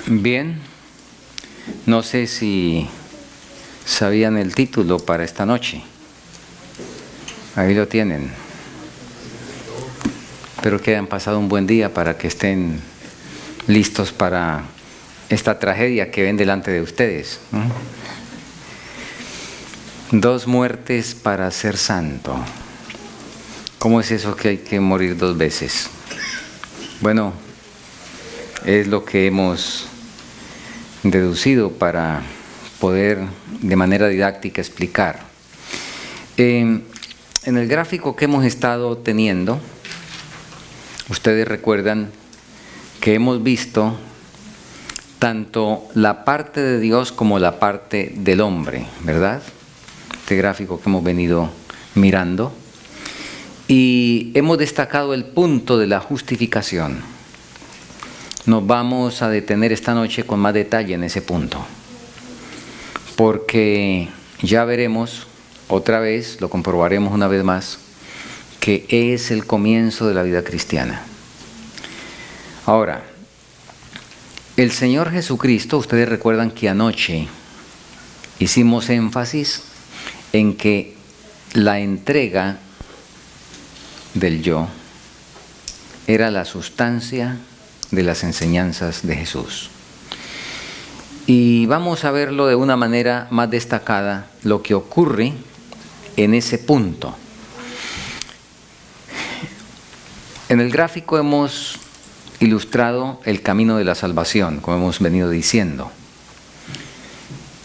Bien, no sé si sabían el título para esta noche. Ahí lo tienen. Espero que hayan pasado un buen día para que estén listos para esta tragedia que ven delante de ustedes. 2 muertes para ser santo. ¿Cómo es eso que hay que morir 2 veces? Bueno, es lo que hemos deducido para poder de manera didáctica explicar. En el gráfico que hemos estado teniendo, ustedes recuerdan que hemos visto tanto la parte de Dios como la parte del hombre, ¿verdad? Este gráfico que hemos venido mirando. Y hemos destacado el punto de la justificación. Nos vamos a detener esta noche con más detalle en ese punto, porque ya veremos otra vez, lo comprobaremos una vez más, que es el comienzo de la vida cristiana. Ahora, el Señor Jesucristo, ustedes recuerdan que anoche hicimos énfasis en que la entrega del yo era la sustancia de las enseñanzas de Jesús. Y vamos a verlo de una manera más destacada, lo que ocurre en ese punto. En el gráfico hemos ilustrado el camino de la salvación, como hemos venido diciendo.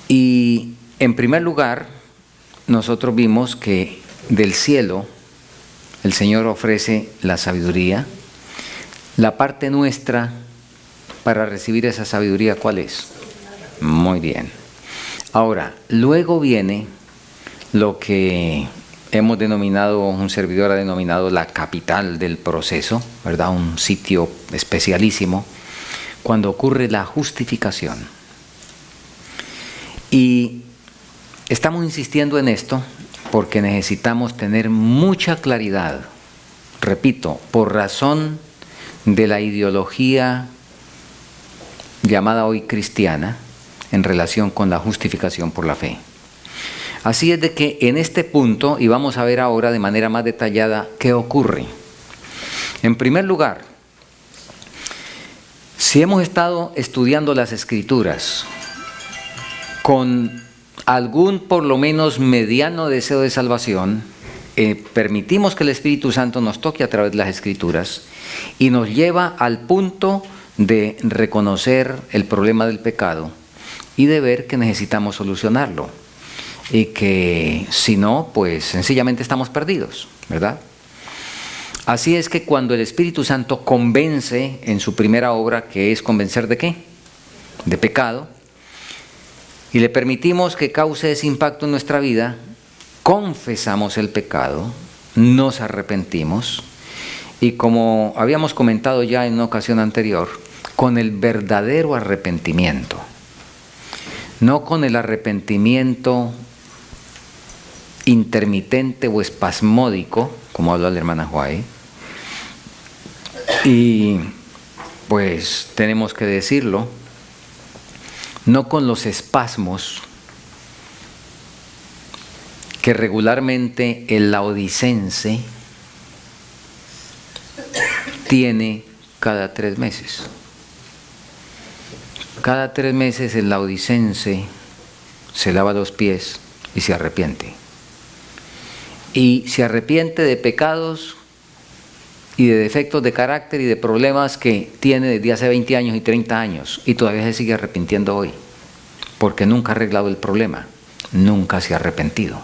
Y en primer lugar, nosotros vimos que del cielo el Señor ofrece la sabiduría. La parte nuestra para recibir esa sabiduría, ¿cuál es? Muy bien. Ahora, luego viene lo que hemos denominado, un servidor ha denominado la capital del proceso, ¿verdad? Un sitio especialísimo, cuando ocurre la justificación. Y estamos insistiendo en esto porque necesitamos tener mucha claridad, repito, por razón de la ideología llamada hoy cristiana en relación con la justificación por la fe. Así es de que en este punto, y vamos a ver ahora de manera más detallada qué ocurre. En primer lugar, si hemos estado estudiando las Escrituras con algún por lo menos mediano deseo de salvación, permitimos que el Espíritu Santo nos toque a través de las Escrituras y nos lleva al punto de reconocer el problema del pecado y de ver que necesitamos solucionarlo y que si no, pues sencillamente estamos perdidos, ¿verdad? Así es que cuando el Espíritu Santo convence en su primera obra, que es convencer ¿de qué? De pecado, y le permitimos que cause ese impacto en nuestra vida, confesamos el pecado, nos arrepentimos y, como habíamos comentado ya en una ocasión anterior, con el verdadero arrepentimiento, no con el arrepentimiento intermitente o espasmódico, como habla la hermana Huay. Y pues tenemos que decirlo, no con los espasmos que regularmente el laodicense tiene cada 3 meses. Cada 3 meses el laodicense se lava los pies y se arrepiente. Y se arrepiente de pecados y de defectos de carácter y de problemas que tiene desde hace 20 años y 30 años y todavía se sigue arrepintiendo hoy, porque nunca ha arreglado el problema, nunca se ha arrepentido,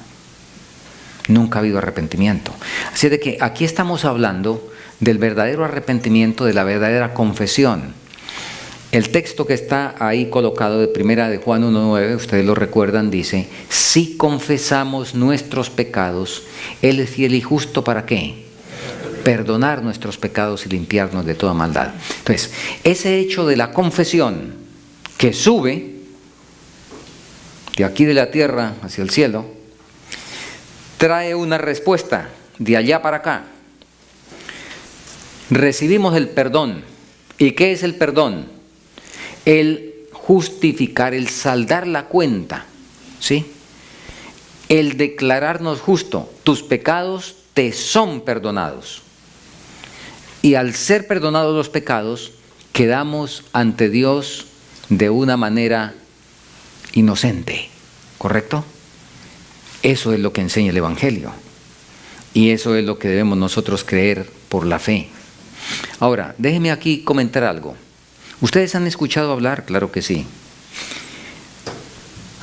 nunca ha habido arrepentimiento. Así de que aquí estamos hablando del verdadero arrepentimiento, de la verdadera confesión. El texto que está ahí colocado de primera de Juan 1:9, ustedes lo recuerdan, dice: si confesamos nuestros pecados, Él es fiel y justo ¿para qué? Perdonar nuestros pecados y limpiarnos de toda maldad. Entonces, ese hecho de la confesión que sube de aquí de la tierra hacia el cielo, trae una respuesta de allá para acá. Recibimos el perdón. ¿Y qué es el perdón? el justificar, el saldar la cuenta, ¿sí? El declararnos justo, tus pecados te son perdonados. Y al ser perdonados los pecados, quedamos ante Dios de una manera inocente, ¿correcto? Eso es lo que enseña el Evangelio. Y eso es lo que debemos nosotros creer por la fe. Ahora, déjenme aquí comentar algo. ¿Ustedes han escuchado hablar? Claro que sí.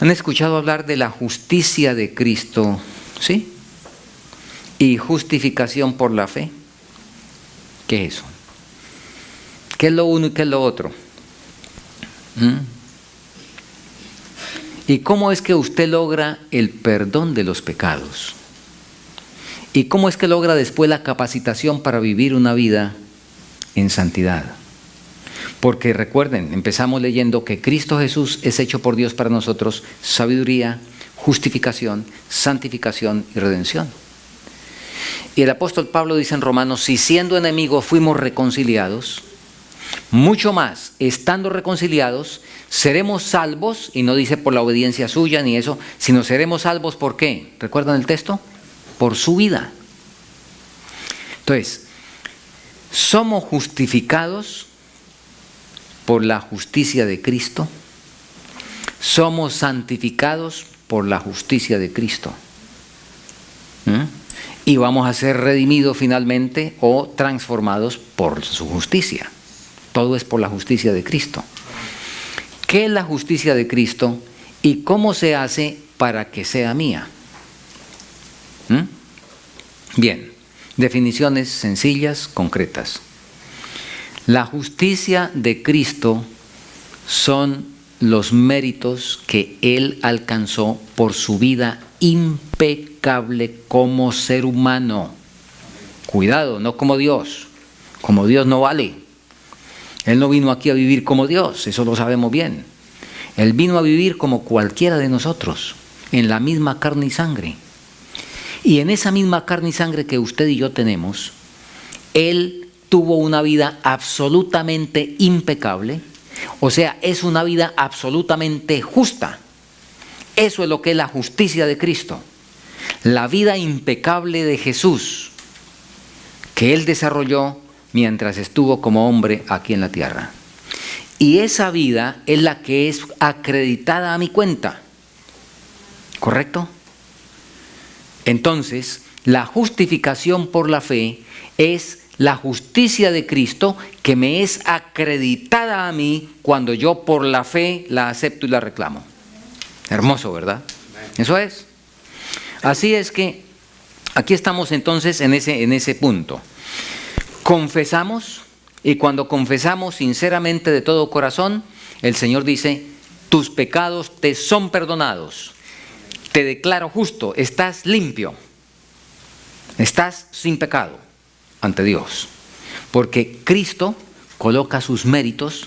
¿Han escuchado hablar de la justicia de Cristo? ¿Sí? Y justificación por la fe. ¿Qué es eso? ¿Qué es lo uno y qué es lo otro? ¿Y cómo es que usted logra el perdón de los pecados? ¿Y cómo es que logra después la capacitación para vivir una vida en santidad? Porque recuerden, empezamos leyendo que Cristo Jesús es hecho por Dios para nosotros sabiduría, justificación, santificación y redención. Y el apóstol Pablo dice en Romanos, si siendo enemigos fuimos reconciliados, mucho más, estando reconciliados, seremos salvos, y no dice por la obediencia suya ni eso, sino seremos salvos ¿por qué? ¿Recuerdan el texto? Por su vida. Entonces, somos justificados por la justicia de Cristo, somos santificados por la justicia de Cristo. Y vamos a ser redimidos finalmente o transformados por su justicia. Todo es por la justicia de Cristo. ¿Qué es la justicia de Cristo y cómo se hace para que sea mía? Bien, definiciones sencillas, concretas. La justicia de Cristo son los méritos que Él alcanzó por su vida impecable como ser humano. Cuidado, no como Dios. Como Dios no vale. Él no vino aquí a vivir como Dios, eso lo sabemos bien. Él vino a vivir como cualquiera de nosotros, en la misma carne y sangre. Y en esa misma carne y sangre que usted y yo tenemos, Él tuvo una vida absolutamente impecable, o sea, es una vida absolutamente justa. Eso es lo que es la justicia de Cristo. La vida impecable de Jesús, que Él desarrolló mientras estuvo como hombre aquí en la tierra. Y esa vida es la que es acreditada a mi cuenta. ¿Correcto? Entonces, la justificación por la fe es la justicia de Cristo que me es acreditada a mí cuando yo por la fe la acepto y la reclamo. Hermoso, ¿verdad? Eso es. Así es que aquí estamos entonces en ese punto. Confesamos, y cuando confesamos sinceramente de todo corazón, el Señor dice, tus pecados te son perdonados. Te declaro justo, estás limpio, estás sin pecado ante Dios, porque Cristo coloca sus méritos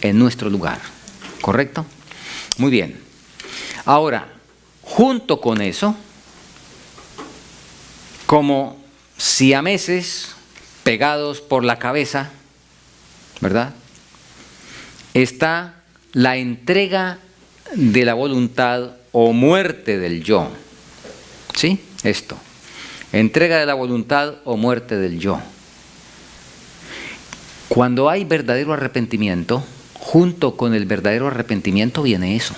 en nuestro lugar, ¿correcto? Muy bien. Ahora, junto con eso, como siameses pegados por la cabeza, ¿verdad? Está la entrega de la voluntad o muerte del yo. ¿Sí? Esto. Entrega de la voluntad o muerte del yo. Cuando hay verdadero arrepentimiento, junto con el verdadero arrepentimiento viene eso.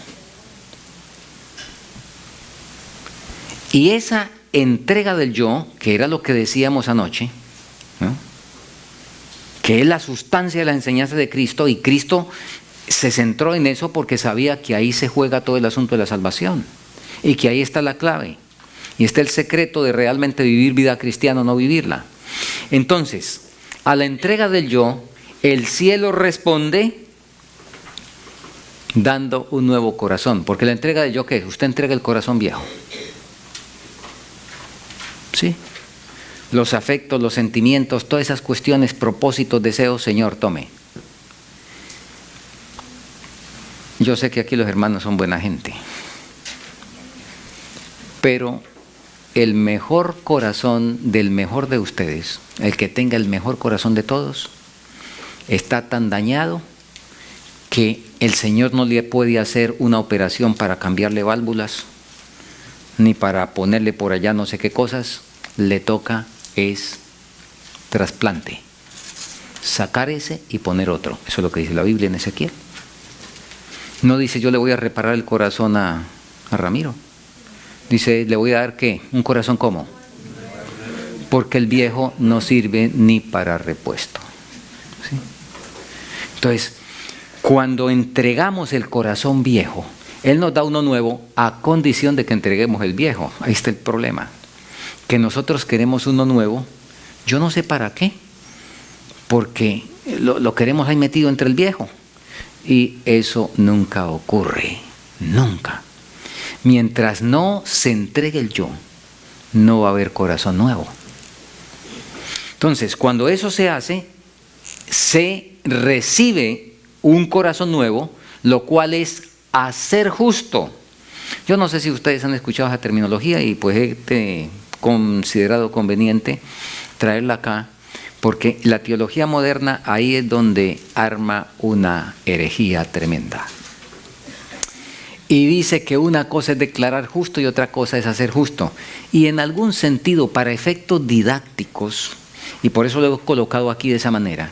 Y esa entrega del yo, que era lo que decíamos anoche, ¿no? Que es la sustancia de la enseñanza de Cristo, y Cristo se centró en eso porque sabía que ahí se juega todo el asunto de la salvación y que ahí está la clave y está el secreto de realmente vivir vida cristiana o no vivirla. Entonces, a la entrega del yo, el cielo responde dando un nuevo corazón, porque la entrega del yo, ¿qué es? Usted entrega el corazón viejo, ¿sí? Los afectos, los sentimientos, todas esas cuestiones, propósitos, deseos, Señor, tome. Yo sé que aquí los hermanos son buena gente, pero el mejor corazón del mejor de ustedes, el que tenga el mejor corazón de todos, está tan dañado que el Señor no le puede hacer una operación para cambiarle válvulas, ni para ponerle por allá no sé qué cosas. Le toca es trasplante, sacar ese y poner otro. Eso es lo que dice la Biblia en Ezequiel. No dice yo le voy a reparar el corazón a Ramiro. Dice, le voy a dar ¿qué? Un corazón ¿cómo? Porque el viejo no sirve ni para repuesto. ¿Sí? Entonces, cuando entregamos el corazón viejo, Él nos da uno nuevo a condición de que entreguemos el viejo. Ahí está el problema. Que nosotros queremos uno nuevo, yo no sé para qué, porque lo queremos ahí metido entre el viejo. Y eso nunca ocurre, nunca. Mientras no se entregue el yo, no va a haber corazón nuevo. Entonces, cuando eso se hace, se recibe un corazón nuevo, lo cual es hacer justo. Yo no sé si ustedes han escuchado esa terminología y pues he considerado conveniente traerla acá, porque la teología moderna ahí es donde arma una herejía tremenda. Y dice que una cosa es declarar justo y otra cosa es hacer justo. Y en algún sentido, para efectos didácticos, y por eso lo he colocado aquí de esa manera,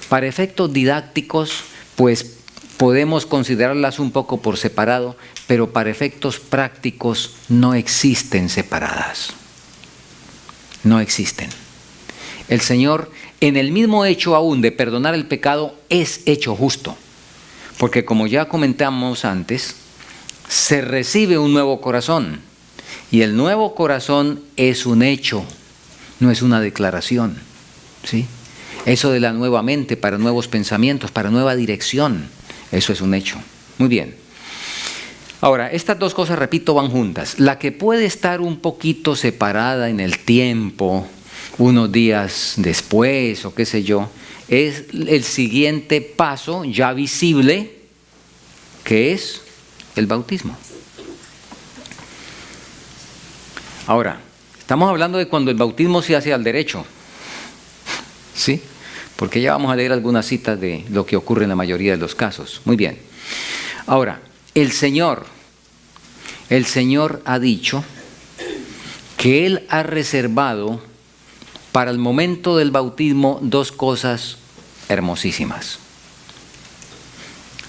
para efectos didácticos, pues podemos considerarlas un poco por separado, pero para efectos prácticos no existen separadas. No existen. El Señor, en el mismo hecho aún de perdonar el pecado, es hecho justo. Porque como ya comentamos antes, se recibe un nuevo corazón. Y el nuevo corazón es un hecho, no es una declaración. ¿Sí? Eso de la nueva mente, para nuevos pensamientos, para nueva dirección, eso es un hecho. Muy bien. Ahora, estas dos cosas, repito, van juntas. La que puede estar un poquito separada en el tiempo, unos días después o qué sé yo, es el siguiente paso ya visible, que es el bautismo. Ahora, estamos hablando de cuando el bautismo se hace al derecho, ¿sí? Porque ya vamos a leer algunas citas de lo que ocurre en la mayoría de los casos. Muy bien. Ahora, el Señor ha dicho que Él ha reservado para el momento del bautismo dos cosas hermosísimas.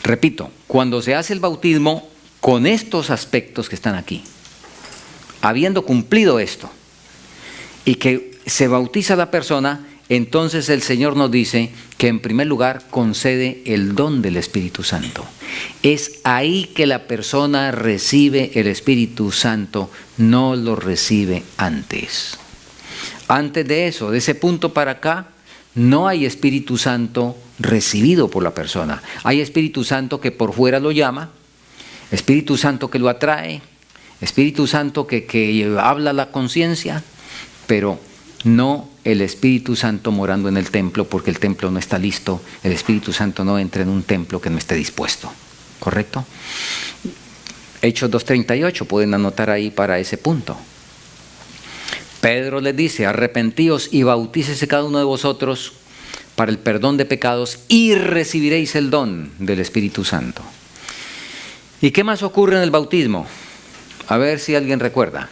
Repito, cuando se hace el bautismo con estos aspectos que están aquí, habiendo cumplido esto, y que se bautiza la persona, entonces el Señor nos dice que en primer lugar concede el don del Espíritu Santo. Es ahí que la persona recibe el Espíritu Santo, no lo recibe antes. Antes de eso, de ese punto para acá, no hay Espíritu Santo recibido por la persona. Hay Espíritu Santo que por fuera lo llama, Espíritu Santo que lo atrae, Espíritu Santo que habla la conciencia, pero no el Espíritu Santo morando en el templo, porque el templo no está listo. El Espíritu Santo no entra en un templo que no esté dispuesto. ¿Correcto? Hechos 2:38, pueden anotar ahí para ese punto. Pedro les dice, arrepentíos y bautícese cada uno de vosotros para el perdón de pecados y recibiréis el don del Espíritu Santo. ¿Y qué más ocurre en el bautismo? A ver si alguien recuerda.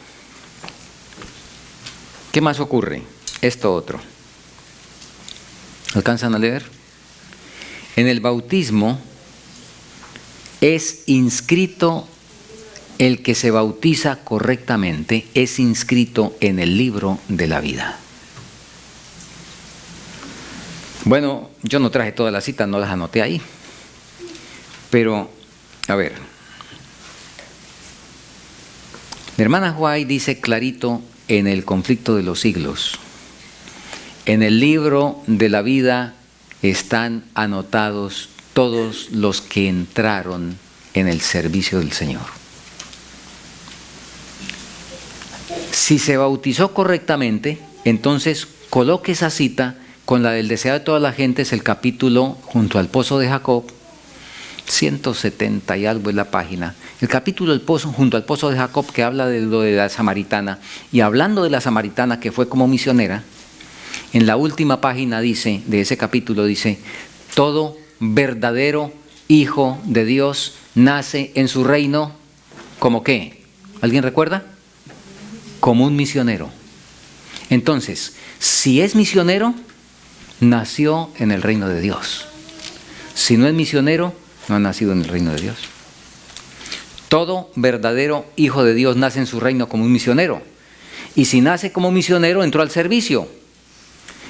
¿Qué más ocurre? Esto otro. ¿Alcanzan a leer? En el bautismo es inscrito el que se bautiza correctamente, es inscrito en el libro de la vida. Bueno, yo no traje todas las citas, no las anoté ahí. Pero, a ver. Mi hermana White dice clarito en el conflicto de los siglos. En el libro de la vida están anotados todos los que entraron en el servicio del Señor. Si se bautizó correctamente, entonces coloque esa cita con la del deseo de toda la gente, es el capítulo junto al pozo de Jacob, 170 y algo es la página. El capítulo del pozo, junto al pozo de Jacob, que habla de lo de la samaritana, y hablando de la samaritana que fue como misionera, en la última página dice, de ese capítulo dice, todo verdadero hijo de Dios nace en su reino, ¿como qué? ¿Alguien recuerda? Como un misionero. Entonces, si es misionero, nació en el reino de Dios. Si no es misionero, no ha nacido en el reino de Dios. Todo verdadero hijo de Dios nace en su reino como un misionero. Y si nace como misionero, entró al servicio.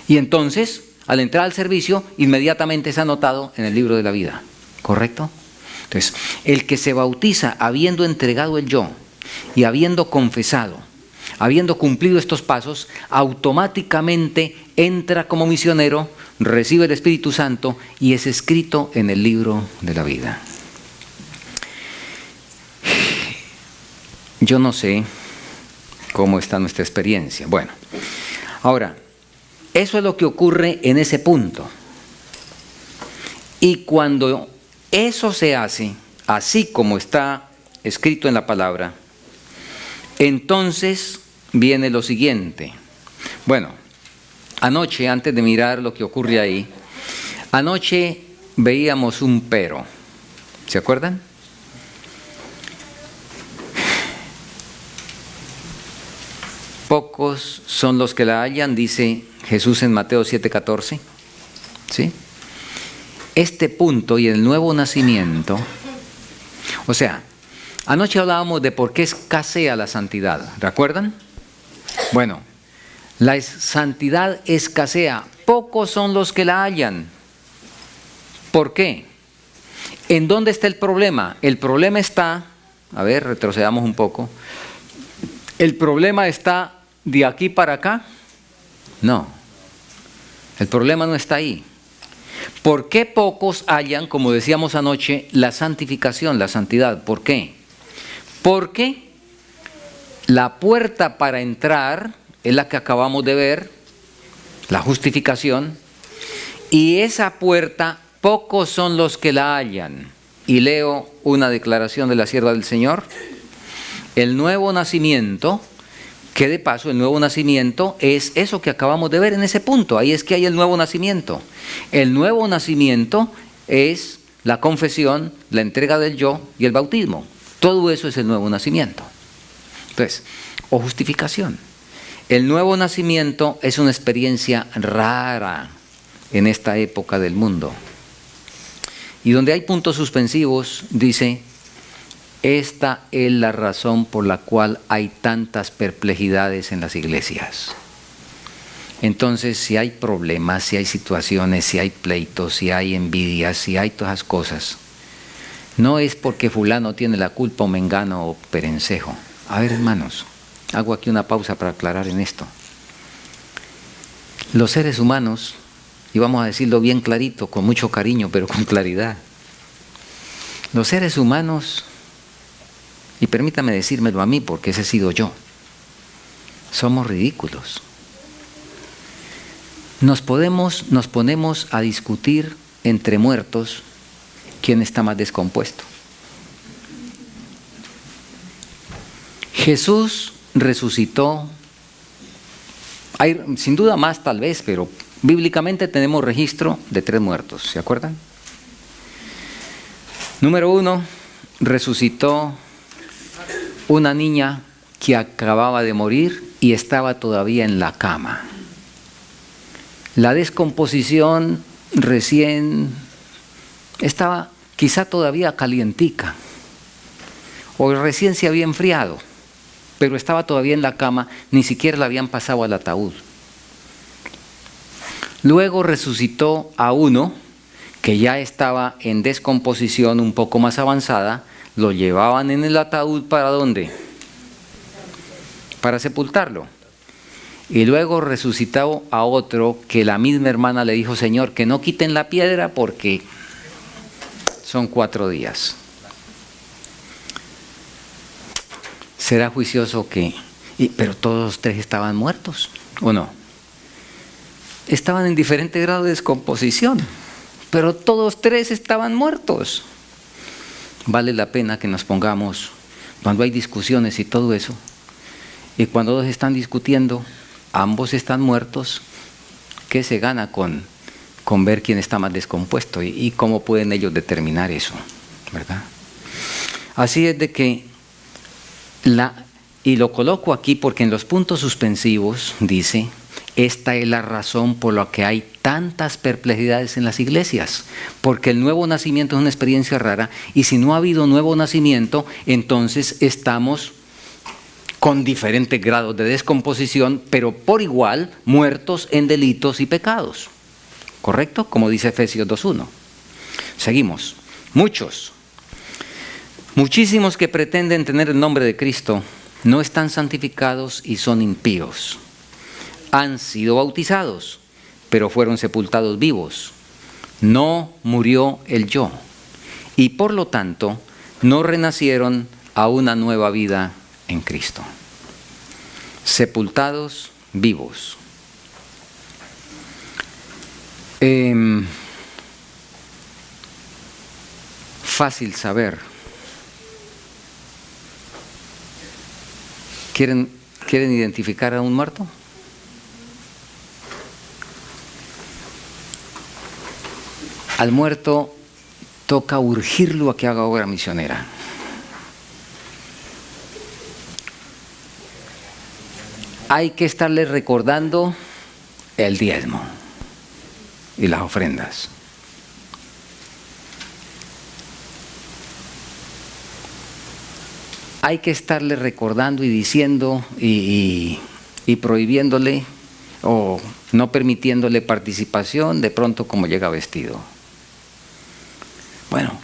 Y entonces, al entrar al servicio, inmediatamente es anotado en el libro de la vida. ¿Correcto? Entonces, el que se bautiza habiendo entregado el yo y habiendo confesado, habiendo cumplido estos pasos, automáticamente entra como misionero, recibe el Espíritu Santo y es escrito en el libro de la vida. Yo no sé cómo está nuestra experiencia. Bueno, ahora, eso es lo que ocurre en ese punto. Y cuando eso se hace, así como está escrito en la palabra, entonces viene lo siguiente. Bueno, anoche, antes de mirar lo que ocurre ahí, anoche veíamos un pero. ¿Se acuerdan? Pocos son los que la hallan, dice Jesús en Mateo 7:14. ¿Sí? Este punto y el nuevo nacimiento, o sea, anoche hablábamos de por qué escasea la santidad, ¿recuerdan? Bueno, la santidad escasea, pocos son los que la hallan. ¿Por qué? ¿En dónde está el problema? El problema está, a ver, retrocedamos un poco, ¿el problema está de aquí para acá? No, el problema no está ahí. ¿Por qué pocos hallan, como decíamos anoche, la santificación, la santidad? ¿Por qué? Porque la puerta para entrar es la que acabamos de ver, la justificación, y esa puerta pocos son los que la hallan. Y leo una declaración de la sierva del Señor. El nuevo nacimiento, que de paso el nuevo nacimiento es eso que acabamos de ver en ese punto, ahí es que hay el nuevo nacimiento. El nuevo nacimiento es la confesión, la entrega del yo y el bautismo. Todo eso es el nuevo nacimiento. Entonces, o justificación. El nuevo nacimiento es una experiencia rara en esta época del mundo. Y donde hay puntos suspensivos, dice, esta es la razón por la cual hay tantas perplejidades en las iglesias. Entonces, si hay problemas, si hay situaciones, si hay pleitos, si hay envidias, si hay todas esas cosas, no es porque fulano tiene la culpa o mengano o perencejo. A ver, hermanos, hago aquí una pausa para aclarar en esto. Los seres humanos, y vamos a decirlo bien clarito, con mucho cariño, pero con claridad, los seres humanos, y permítame decírmelo a mí porque ese he sido yo, somos ridículos. Nos ponemos a discutir entre muertos quién está más descompuesto. Jesús resucitó, hay sin duda más tal vez, pero bíblicamente tenemos registro de 3 muertos, ¿se acuerdan? Número 1, resucitó una niña que acababa de morir y estaba todavía en la cama. La descomposición recién estaba quizá todavía calientica o recién se había enfriado, pero estaba todavía en la cama, ni siquiera la habían pasado al ataúd. Luego resucitó a uno que ya estaba en descomposición un poco más avanzada, lo llevaban en el ataúd ¿para dónde? Para sepultarlo. Y luego resucitó a otro que la misma hermana le dijo, Señor, que no quiten la piedra porque son 4 días. ¿Será juicioso que... pero todos los 3 estaban muertos, ¿o no? Estaban en diferente grado de descomposición, pero todos 3 estaban muertos. Vale la pena que nos pongamos, cuando hay discusiones y todo eso, y cuando 2 están discutiendo, ambos están muertos, ¿qué se gana con con ver quién está más descompuesto y cómo pueden ellos determinar eso, ¿verdad? Así es de que y lo coloco aquí porque en los puntos suspensivos dice: esta es la razón por la que hay tantas perplejidades en las iglesias, porque el nuevo nacimiento es una experiencia rara, y si no ha habido nuevo nacimiento, entonces estamos con diferentes grados de descomposición, pero por igual muertos en delitos y pecados. ¿Correcto? Como dice Efesios 2:1. Seguimos. Muchísimos que pretenden tener el nombre de Cristo no están santificados y son impíos. Han sido bautizados, pero fueron sepultados vivos. No murió el yo, y por lo tanto no renacieron a una nueva vida en Cristo. Sepultados vivos. Fácil saber. ¿Quieren identificar a un muerto? Al muerto toca urgirlo a que haga obra misionera. Hay que estarle recordando el diezmo y las ofrendas. Hay que estarle recordando y diciendo y prohibiéndole o no permitiéndole participación de pronto como llega vestido. Bueno,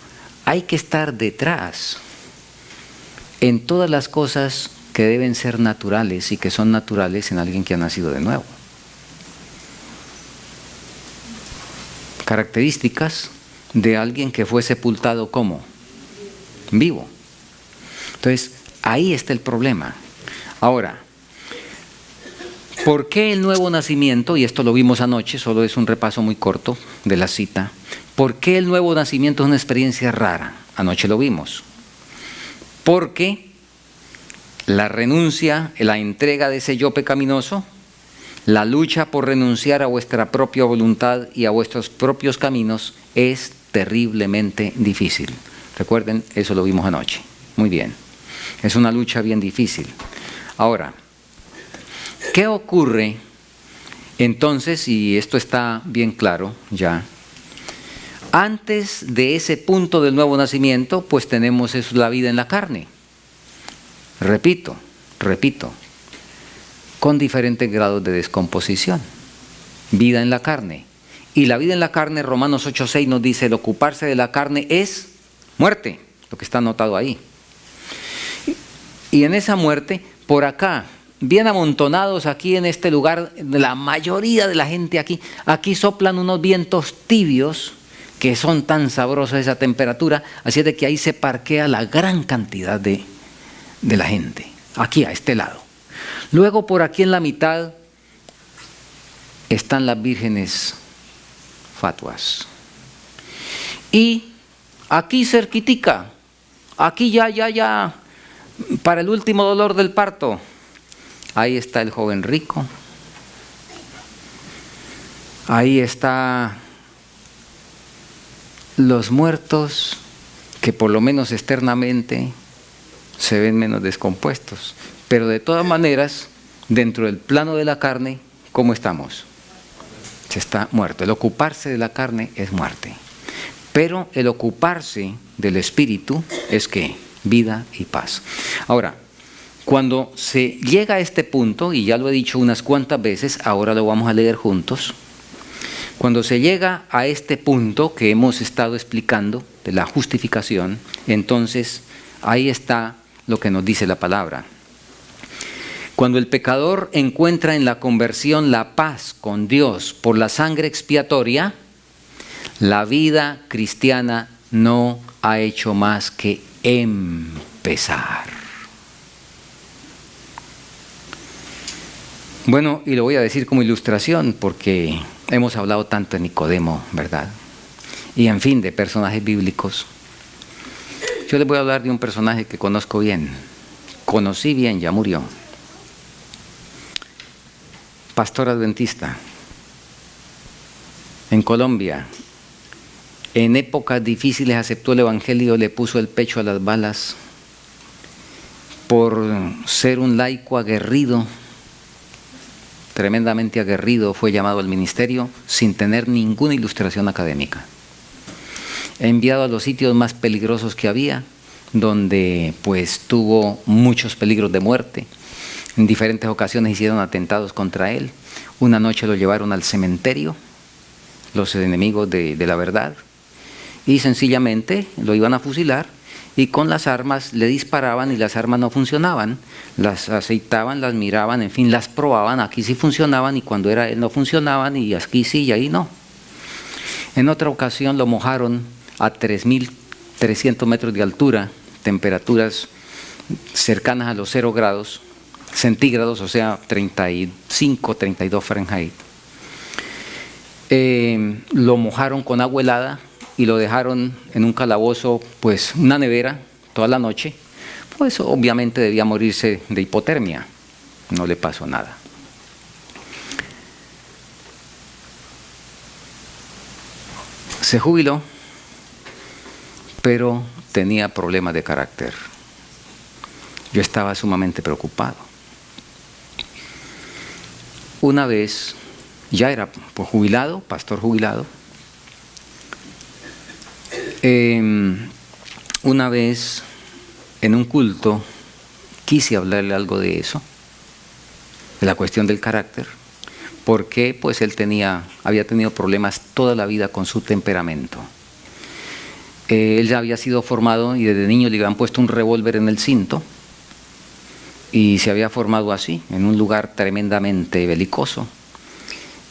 hay que estar detrás en todas las cosas que deben ser naturales y que son naturales en alguien que ha nacido de nuevo. Características de alguien que fue sepultado como vivo. Entonces, ahí está el problema. Ahora, ¿por qué el nuevo nacimiento? Y esto lo vimos anoche, solo es un repaso muy corto de la cita. ¿Por qué el nuevo nacimiento es una experiencia rara? Anoche lo vimos. Porque la renuncia, la entrega de ese yo pecaminoso, la lucha por renunciar a vuestra propia voluntad y a vuestros propios caminos es terriblemente difícil. Recuerden, eso lo vimos anoche. Muy bien. Es una lucha bien difícil. Ahora, ¿qué ocurre entonces? Y esto está bien claro ya. Antes de ese punto del nuevo nacimiento, pues tenemos la vida en la carne. Repito, con diferentes grados de descomposición. Vida en la carne. Y la vida en la carne, Romanos 8:6 nos dice: el ocuparse de la carne es muerte, lo que está anotado ahí. Y en esa muerte, por acá, bien amontonados aquí en este lugar, la mayoría de la gente aquí soplan unos vientos tibios que son tan sabrosos a esa temperatura, así es de que ahí se parquea la gran cantidad de la gente, aquí a este lado. Luego por aquí en la mitad están las vírgenes fatuas. Y aquí cerquitica, aquí ya, para el último dolor del parto, ahí está el joven rico, ahí está los muertos que por lo menos externamente se ven menos descompuestos, pero de todas maneras, dentro del plano de la carne, ¿cómo estamos? Se está muerto. El ocuparse de la carne es muerte, pero el ocuparse del espíritu es ¿qué? Vida y paz. Ahora, cuando se llega a este punto, y ya lo he dicho unas cuantas veces, ahora lo vamos a leer juntos. Cuando se llega a este punto que hemos estado explicando de la justificación, entonces ahí está lo que nos dice la palabra. Cuando el pecador encuentra en la conversión la paz con Dios por la sangre expiatoria, la vida cristiana no ha hecho más que empezar. Bueno, y lo voy a decir como ilustración porque hemos hablado tanto de Nicodemo, ¿verdad? Y en fin, de personajes bíblicos. Yo les voy a hablar de un personaje que conozco bien. Conocí bien, ya murió. Pastor adventista En Colombia, en épocas difíciles aceptó el Evangelio, le puso el pecho a las balas por ser un laico aguerrido, tremendamente aguerrido, fue llamado al ministerio sin tener ninguna ilustración académica. Enviado a los sitios más peligrosos que había, donde pues tuvo muchos peligros de muerte. En diferentes ocasiones hicieron atentados contra él. Una noche lo llevaron al cementerio, los enemigos de la verdad, y sencillamente lo iban a fusilar, y con las armas le disparaban y las armas no funcionaban, las aceitaban, las miraban, en fin, las probaban, aquí sí funcionaban y cuando era él no funcionaban y aquí sí y ahí no. En otra ocasión lo mojaron a 3.300 metros de altura, temperaturas cercanas a los 0 grados centígrados, o sea, 35, 32 Fahrenheit. Lo mojaron con agua helada y lo dejaron en un calabozo, pues una nevera, toda la noche. Pues obviamente debía morirse de hipotermia, no le pasó nada. Se jubiló, pero tenía problemas de carácter. Yo estaba sumamente preocupado. Una vez, ya era jubilado, pastor jubilado, una vez en un culto quise hablarle algo de eso, de la cuestión del carácter, porque pues él había tenido problemas toda la vida con su temperamento. Él ya había sido formado y desde niño le habían puesto un revólver en el cinto y se había formado así, en un lugar tremendamente belicoso,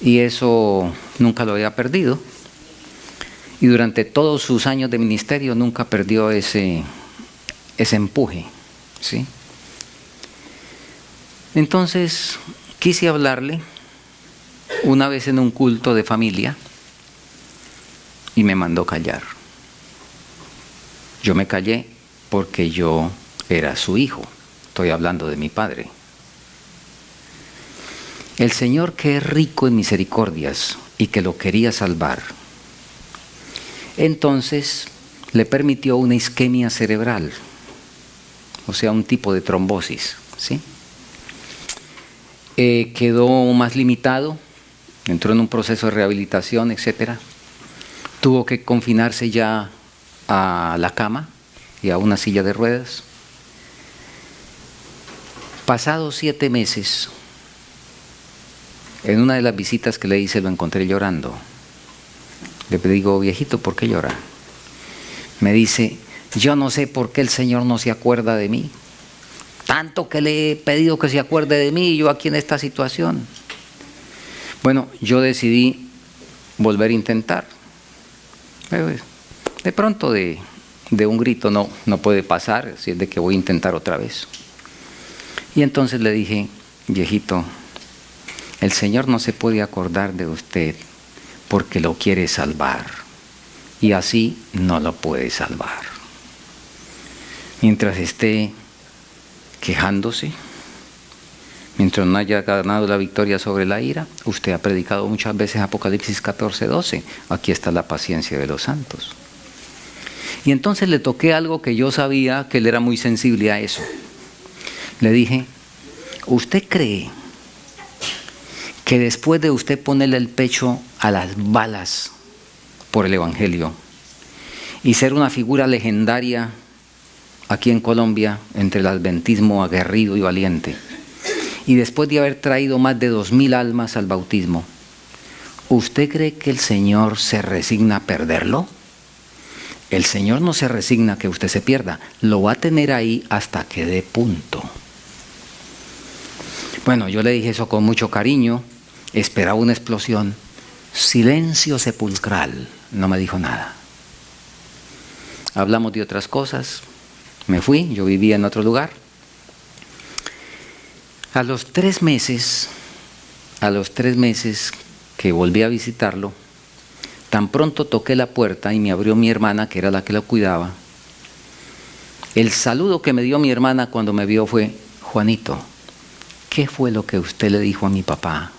y eso nunca lo había perdido. Y durante todos sus años de ministerio nunca perdió ese empuje, ¿sí? Entonces quise hablarle una vez en un culto de familia y me mandó callar. Yo me callé porque yo era su hijo, estoy hablando de mi padre. El Señor, que es rico en misericordias y que lo quería salvar, entonces le permitió una isquemia cerebral, o sea, un tipo de trombosis, ¿sí? Quedó más limitado, entró en un proceso de rehabilitación, etc. Tuvo que confinarse ya a la cama y a una silla de ruedas. Pasados 7 meses, en una de las visitas que le hice lo encontré llorando. Le digo, viejito, ¿por qué llora? Me dice, yo no sé por qué el Señor no se acuerda de mí. Tanto que le he pedido que se acuerde de mí y yo aquí en esta situación. Bueno, yo decidí volver a intentar. De pronto de un grito no puede pasar, si es de que voy a intentar otra vez. Y entonces le dije, viejito, el Señor no se puede acordar de usted porque lo quiere salvar y así no lo puede salvar. Mientras esté quejándose, mientras no haya ganado la victoria sobre la ira, usted ha predicado muchas veces Apocalipsis 14:12, aquí está la paciencia de los santos. Y entonces le toqué algo que yo sabía que él era muy sensible a eso. Le dije, ¿usted cree que después de usted ponerle el pecho a las balas por el Evangelio y ser una figura legendaria aquí en Colombia entre el adventismo aguerrido y valiente, y después de haber traído más de 2.000 almas al bautismo, ¿usted cree que el Señor se resigna a perderlo? El Señor no se resigna a que usted se pierda, lo va a tener ahí hasta que dé punto. Bueno, yo le dije eso con mucho cariño, esperaba una explosión, silencio sepulcral, no me dijo nada. Hablamos de otras cosas, me fui, yo vivía en otro lugar. A los 3 meses que volví a visitarlo, tan pronto toqué la puerta y me abrió mi hermana, que era la que lo cuidaba. El saludo que me dio mi hermana cuando me vio fue, Juanito, ¿qué fue lo que usted le dijo a mi papá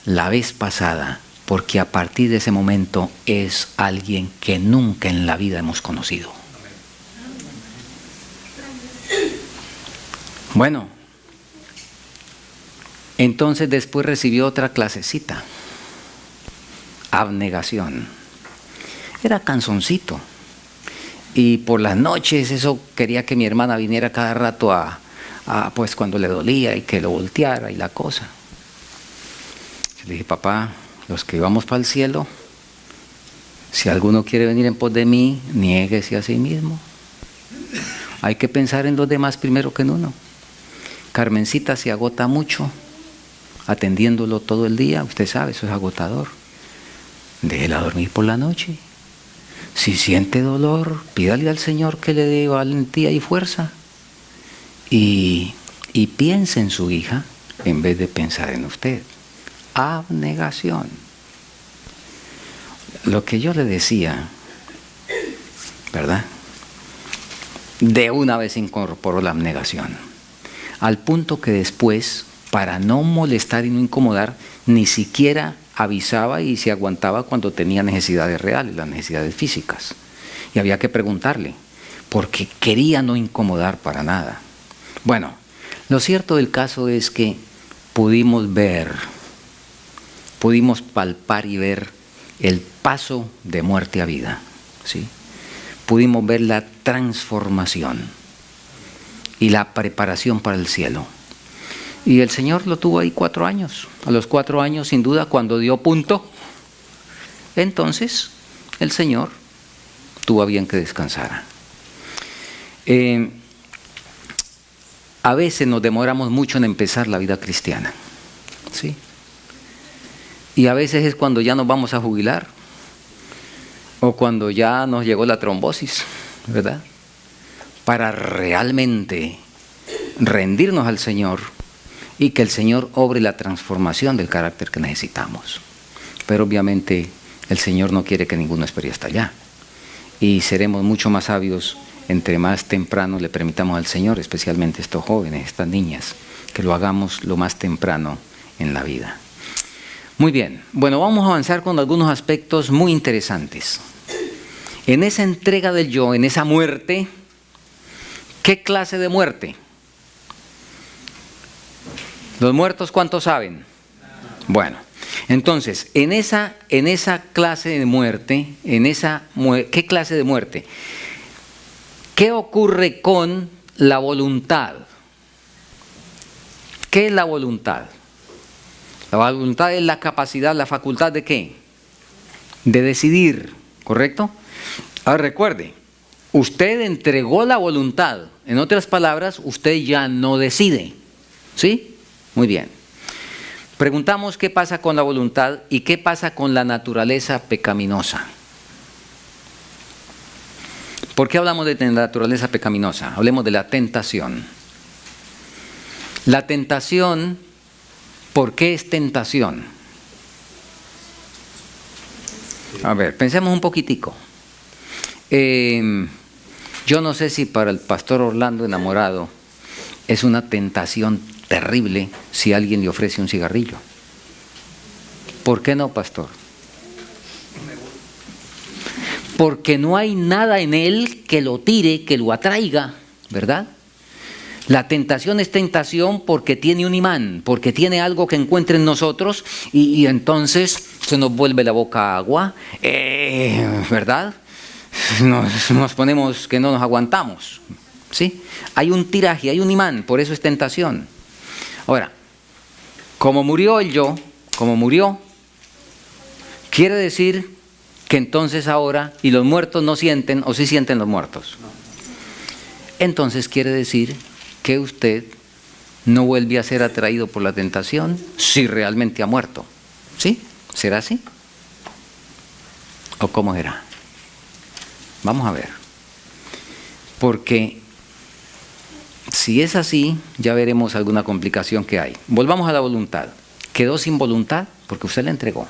la vez pasada porque a partir de ese momento es alguien que nunca en la vida hemos conocido. Bueno, entonces después recibió otra clasecita, abnegación. Era canzoncito. Y por las noches eso quería que mi hermana viniera cada rato pues cuando le dolía y que lo volteara y la cosa. Le dije, papá, los que vamos para el cielo, si alguno quiere venir en pos de mí, niéguese a sí mismo. Hay que pensar en los demás primero que en uno. Carmencita se agota mucho atendiéndolo todo el día, usted sabe, eso es agotador. Déjela dormir por la noche. Si siente dolor, pídale al Señor que le dé valentía y fuerza. Y piense en su hija en vez de pensar en usted. Abnegación. Lo que yo le decía, ¿verdad? De una vez incorporó la abnegación. Al punto que después, para no molestar y no incomodar, ni siquiera avisaba y se aguantaba cuando tenía necesidades reales, las necesidades físicas. Y había que preguntarle, porque quería no incomodar para nada. Bueno, lo cierto del caso es que pudimos palpar y ver el paso de muerte a vida, ¿sí? Pudimos ver la transformación y la preparación para el cielo. Y el Señor lo tuvo ahí 4 años. A los 4 años, sin duda, cuando dio punto, entonces el Señor tuvo a bien que descansara. A veces nos demoramos mucho en empezar la vida cristiana, ¿sí? Y a veces es cuando ya nos vamos a jubilar o cuando ya nos llegó la trombosis, ¿verdad? Para realmente rendirnos al Señor y que el Señor obre la transformación del carácter que necesitamos. Pero obviamente el Señor no quiere que ninguno espere hasta allá. Y seremos mucho más sabios entre más temprano le permitamos al Señor, especialmente estos jóvenes, estas niñas, que lo hagamos lo más temprano en la vida. Muy bien, bueno, vamos a avanzar con algunos aspectos muy interesantes. En esa entrega del yo, en esa muerte, ¿qué clase de muerte? ¿Los muertos cuántos saben? Bueno, entonces, en esa clase de muerte, ¿qué clase de muerte? ¿Qué ocurre con la voluntad? ¿Qué es la voluntad? La voluntad es la capacidad, la facultad ¿de qué? De decidir, ¿correcto? Ahora recuerde, usted entregó la voluntad. En otras palabras, usted ya no decide. ¿Sí? Muy bien. Preguntamos qué pasa con la voluntad y qué pasa con la naturaleza pecaminosa. ¿Por qué hablamos de la naturaleza pecaminosa? Hablemos de la tentación. La tentación, ¿por qué es tentación? A ver, pensemos un poquitico. Yo no sé si para el pastor Orlando enamorado es una tentación terrible si alguien le ofrece un cigarrillo. ¿Por qué no, pastor? Porque no hay nada en él que lo tire, que lo atraiga, ¿verdad? La tentación es tentación porque tiene un imán, porque tiene algo que encuentra en nosotros y entonces se nos vuelve la boca agua, ¿verdad? Nos ponemos que no nos aguantamos, ¿sí? Hay un tiraje, hay un imán, por eso es tentación. Ahora, como murió el yo, quiere decir que entonces ahora, y los muertos no sienten, o sí sienten los muertos. Entonces quiere decir que usted no vuelve a ser atraído por la tentación si realmente ha muerto. ¿Sí? ¿Será así? ¿O cómo será? Vamos a ver. Porque si es así, ya veremos alguna complicación que hay. Volvamos a la voluntad. ¿Quedó sin voluntad? Porque usted la entregó.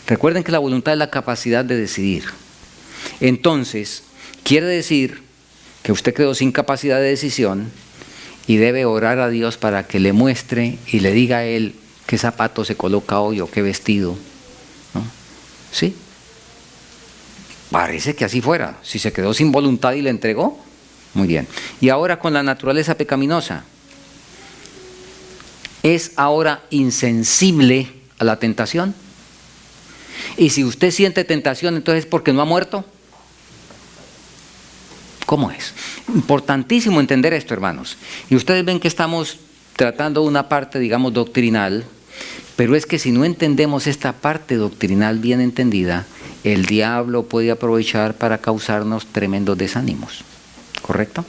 Recuerden que la voluntad es la capacidad de decidir. Entonces, quiere decir que usted quedó sin capacidad de decisión y debe orar a Dios para que le muestre y le diga a él qué zapato se coloca hoy o qué vestido, ¿Sí? Parece que así fuera. Si se quedó sin voluntad y le entregó, muy bien. Y ahora con la naturaleza pecaminosa. ¿Es ahora insensible a la tentación? Y si usted siente tentación, entonces ¿es porque no ha muerto? ¿Cómo es? Importantísimo entender esto, hermanos. Y ustedes ven que estamos tratando una parte, digamos, doctrinal, pero es que si no entendemos esta parte doctrinal bien entendida, el diablo puede aprovechar para causarnos tremendos desánimos. ¿Correcto?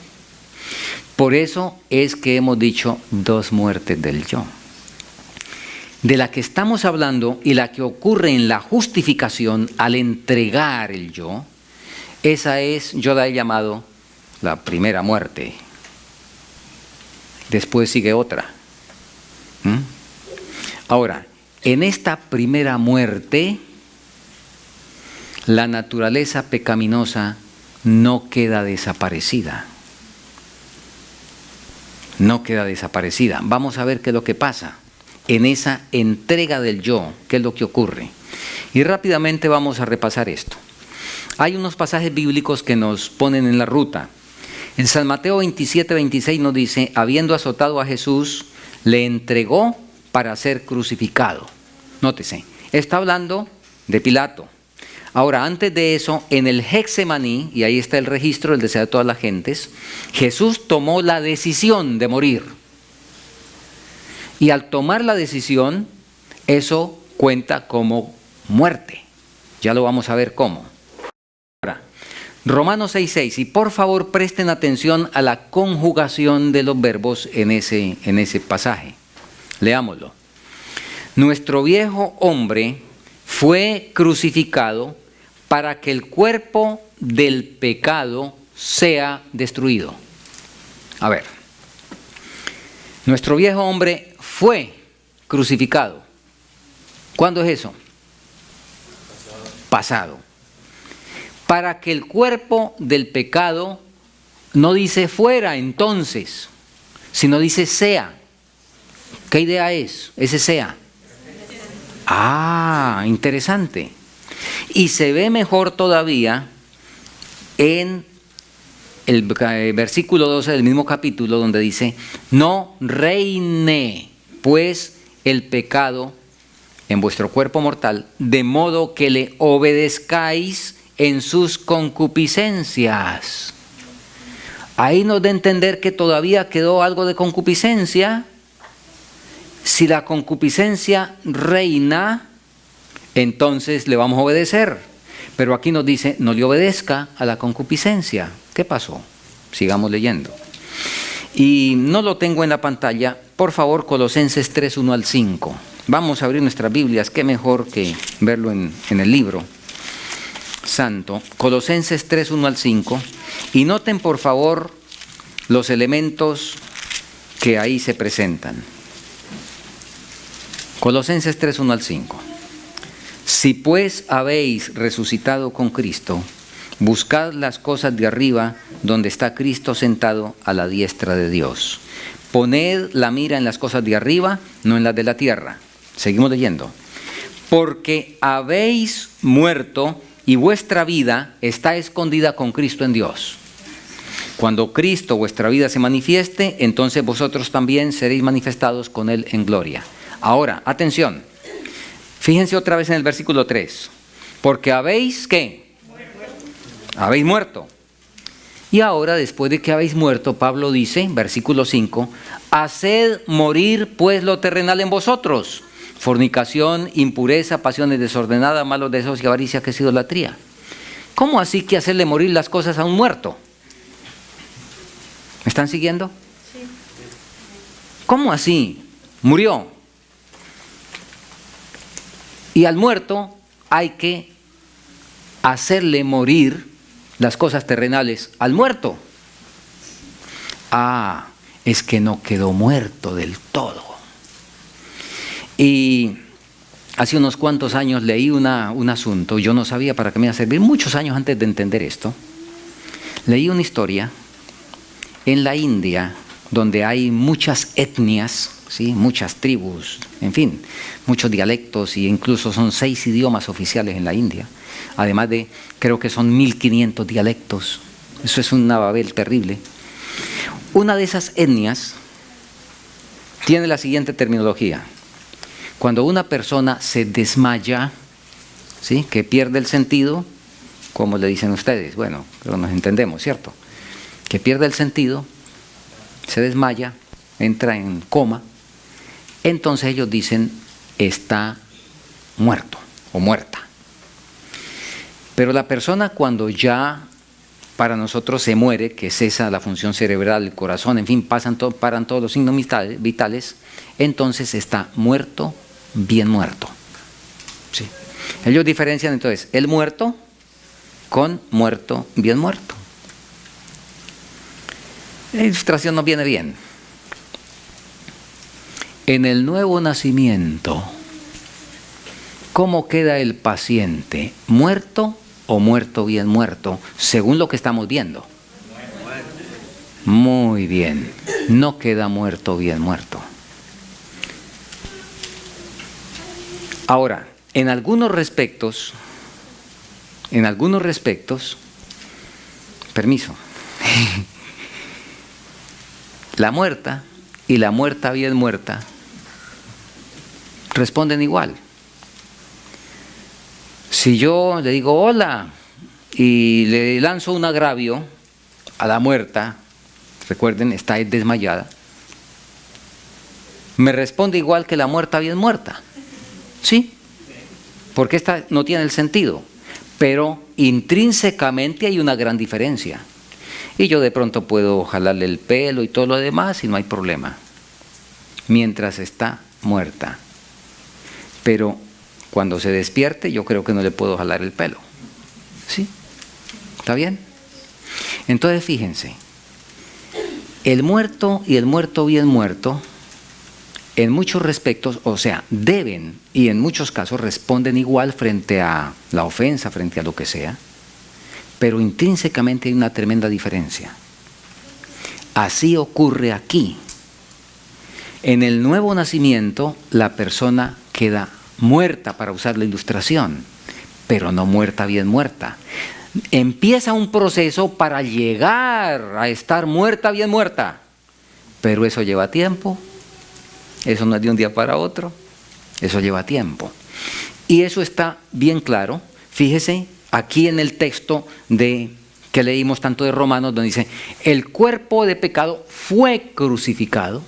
Por eso es que hemos dicho 2 muertes del yo. De la que estamos hablando y la que ocurre en la justificación al entregar el yo, esa es, yo la he llamado la primera muerte. Después sigue otra. Ahora, en esta primera muerte, la naturaleza pecaminosa no queda desaparecida. No queda desaparecida. Vamos a ver qué es lo que pasa en esa entrega del yo, qué es lo que ocurre. Y rápidamente vamos a repasar esto. Hay unos pasajes bíblicos que nos ponen en la ruta. En San Mateo 27:26 nos dice, habiendo azotado a Jesús, le entregó para ser crucificado. Nótese, está hablando de Pilato. Ahora, antes de eso, en el Getsemaní, y ahí está el registro, el deseo de todas las gentes, Jesús tomó la decisión de morir. Y al tomar la decisión, eso cuenta como muerte. Ya lo vamos a ver cómo. Ahora, Romanos 6:6, y por favor presten atención a la conjugación de los verbos en ese pasaje. Leámoslo. Nuestro viejo hombre fue crucificado para que el cuerpo del pecado sea destruido. A ver, nuestro viejo hombre fue crucificado. ¿Cuándo es eso? Pasado. Para que el cuerpo del pecado no dice fuera entonces, sino dice sea. ¿Qué idea es ese sea? Ah, interesante. Y se ve mejor todavía en el versículo 12 del mismo capítulo, donde dice, no reine pues el pecado en vuestro cuerpo mortal, de modo que le obedezcáis en sus concupiscencias. Ahí nos da a entender que todavía quedó algo de concupiscencia. Si la concupiscencia reina, entonces le vamos a obedecer. Pero aquí nos dice, no le obedezca a la concupiscencia. ¿Qué pasó? Sigamos leyendo. Y no lo tengo en la pantalla. Por favor, Colosenses 3, 1 al 5. Vamos a abrir nuestras Biblias. Qué mejor que verlo en el libro santo. Colosenses 3, 1 al 5. Y noten, por favor, los elementos que ahí se presentan. Colosenses 3, 1 al 5. Si pues habéis resucitado con Cristo, buscad las cosas de arriba, donde está Cristo sentado a la diestra de Dios. Poned la mira en las cosas de arriba, no en las de la tierra. Seguimos leyendo. Porque habéis muerto y vuestra vida está escondida con Cristo en Dios. Cuando Cristo, vuestra vida, se manifieste, entonces vosotros también seréis manifestados con Él en gloria. Ahora, atención. Fíjense otra vez en el versículo 3. Porque habéis, ¿qué? Habéis muerto. Y ahora, después de que habéis muerto, Pablo dice, versículo 5, haced morir pues lo terrenal en vosotros. Fornicación, impureza, pasiones desordenadas, malos deseos y avaricia, que es idolatría. ¿Cómo así que hacerle morir las cosas a un muerto? ¿Me están siguiendo? Sí. ¿Cómo así? Murió. Y al muerto hay que hacerle morir las cosas terrenales al muerto. Ah, es que no quedó muerto del todo. Y hace unos cuantos años leí un asunto, yo no sabía para qué me iba a servir, muchos años antes de entender esto. Leí una historia en la India donde hay muchas etnias, ¿sí? Muchas tribus, en fin, muchos dialectos, y incluso son 6 idiomas oficiales en la India, además de, creo que son 1500 dialectos. Eso es una Babel terrible. Una de esas etnias tiene la siguiente terminología: cuando una persona se desmaya, ¿sí? Que pierde el sentido, ¿cómo le dicen ustedes? Bueno, pero nos entendemos, ¿cierto? Que pierde el sentido, se desmaya, entra en coma, entonces ellos dicen está muerto o muerta. Pero la persona, cuando ya para nosotros se muere, que cesa la función cerebral, el corazón, en fin, paran todos los signos vitales, entonces está muerto, bien muerto. ¿Sí? Ellos diferencian entonces el muerto con muerto, bien muerto. La ilustración nos viene bien. En el nuevo nacimiento, ¿cómo queda el paciente? ¿Muerto o muerto, bien muerto? Según lo que estamos viendo. Muy bien. No queda muerto, bien muerto. Ahora, en algunos respectos, permiso, la muerta y la muerta bien muerta responden igual. Si yo le digo hola y le lanzo un agravio a la muerta, recuerden, está desmayada, me responde igual que la muerta bien muerta. ¿Sí? Porque esta no tiene el sentido, pero intrínsecamente hay una gran diferencia. Y yo de pronto puedo jalarle el pelo y todo lo demás y no hay problema, mientras está muerta. Pero cuando se despierte, yo creo que no le puedo jalar el pelo. ¿Sí? ¿Está bien? Entonces fíjense, el muerto y el muerto bien muerto, en muchos respectos, o sea, deben y en muchos casos responden igual frente a la ofensa, frente a lo que sea, pero intrínsecamente hay una tremenda diferencia. Así ocurre aquí. En el nuevo nacimiento, la persona queda muerta, para usar la ilustración, pero no muerta bien muerta. Empieza un proceso para llegar a estar muerta bien muerta, pero eso lleva tiempo. Eso no es de un día para otro, eso lleva tiempo. Y eso está bien claro. Fíjese aquí en el texto que leímos tanto de Romanos, donde dice, el cuerpo de pecado fue crucificado.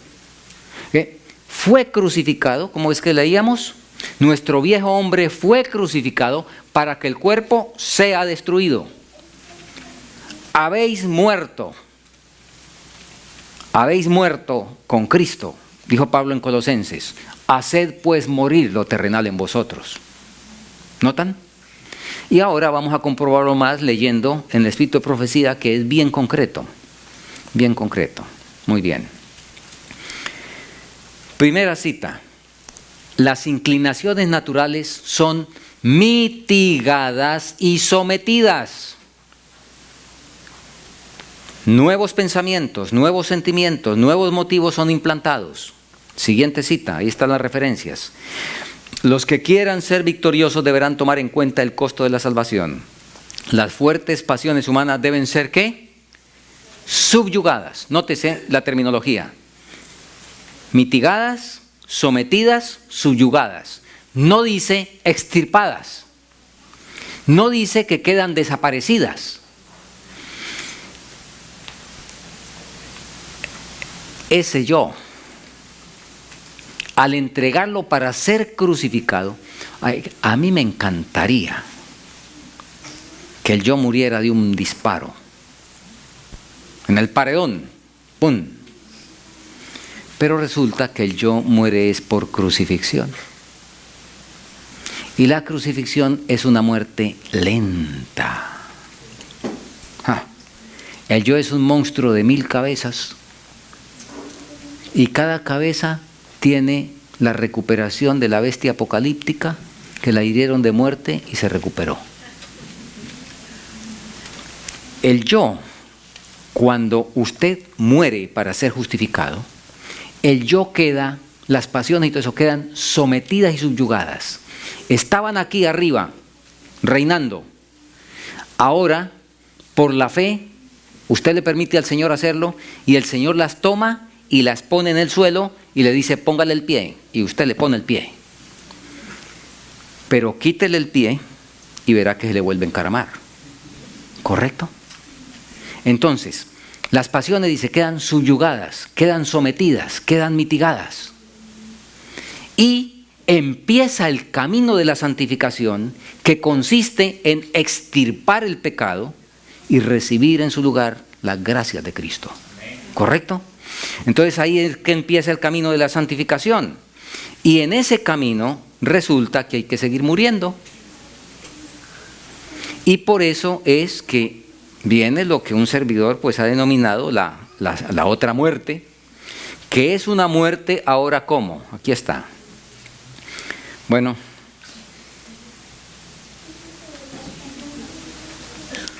¿Qué? Fue crucificado, ¿cómo es que leíamos? Nuestro viejo hombre fue crucificado para que el cuerpo sea destruido. Habéis muerto con Cristo, dijo Pablo en Colosenses. Haced pues morir lo terrenal en vosotros. ¿Notan? Y ahora vamos a comprobarlo más leyendo en el Espíritu de Profecía, que es bien concreto. Bien concreto. Muy bien. Primera cita. Las inclinaciones naturales son mitigadas y sometidas. Nuevos pensamientos, nuevos sentimientos, nuevos motivos son implantados. Siguiente cita, ahí están las referencias. Los que quieran ser victoriosos deberán tomar en cuenta el costo de la salvación. Las fuertes pasiones humanas deben ser, ¿qué? Subyugadas. Nótese la terminología. Mitigadas, sometidas, subyugadas. No dice extirpadas. No dice que quedan desaparecidas. Ese yo, al entregarlo para ser crucificado, a mí me encantaría que el yo muriera de un disparo, en el paredón, ¡pum! Pero resulta que el yo muere es por crucifixión. Y la crucifixión es una muerte lenta. El yo es un monstruo de 1000 cabezas y cada cabeza tiene la recuperación de la bestia apocalíptica que la hirieron de muerte y se recuperó. El yo cuando usted muere para ser justificado, el yo queda, las pasiones y todo eso quedan sometidas y subyugadas. Estaban aquí arriba, reinando. Ahora, por la fe, usted le permite al Señor hacerlo y el Señor las toma y las pone en el suelo y le dice, póngale el pie, y usted le pone el pie. Pero quítele el pie y verá que se le vuelve a encaramar. ¿Correcto? Entonces, las pasiones, dice, quedan subyugadas, quedan sometidas, quedan mitigadas. Y empieza el camino de la santificación, que consiste en extirpar el pecado y recibir en su lugar las gracias de Cristo. ¿Correcto? Entonces ahí es que empieza el camino de la santificación. Y en ese camino resulta que hay que seguir muriendo. Y por eso es que viene lo que un servidor pues ha denominado la otra muerte, que es una muerte ahora ¿cómo? Aquí está. Bueno,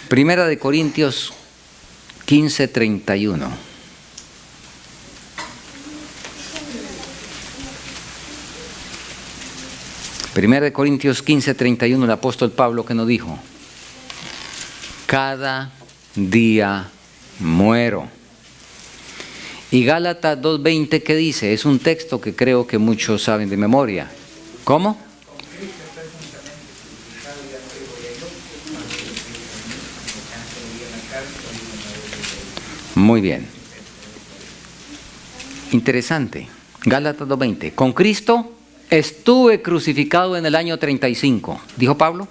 Primera de Corintios 15:31. Primera de Corintios 15:31, el apóstol Pablo que nos dijo, cada día muero. Y Gálatas 2:20, ¿qué dice? Es un texto que creo que muchos saben de memoria. ¿Cómo? Muy bien. Interesante. Gálatas 2:20. Con Cristo estuve crucificado en el año 35. ¿Dijo Pablo?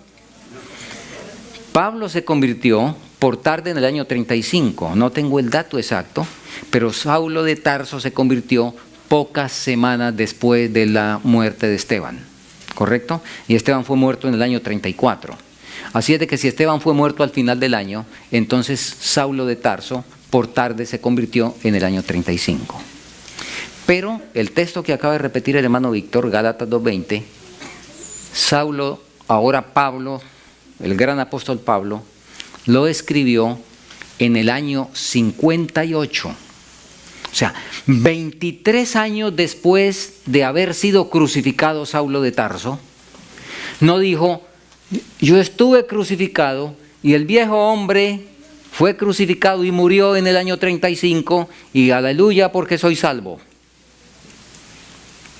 Pablo se convirtió por tarde en el año 35. No tengo el dato exacto, pero Saulo de Tarso se convirtió pocas semanas después de la muerte de Esteban. ¿Correcto? Y Esteban fue muerto en el año 34. Así es de que si Esteban fue muerto al final del año, entonces Saulo de Tarso por tarde se convirtió en el año 35. Pero el texto que acaba de repetir el hermano Víctor, Gálatas 2:20, Saulo, ahora Pablo, el gran apóstol Pablo, lo escribió en el año 58. O sea, 23 años después de haber sido crucificado Saulo de Tarso, no dijo, yo estuve crucificado y el viejo hombre fue crucificado y murió en el año 35 y aleluya porque soy salvo.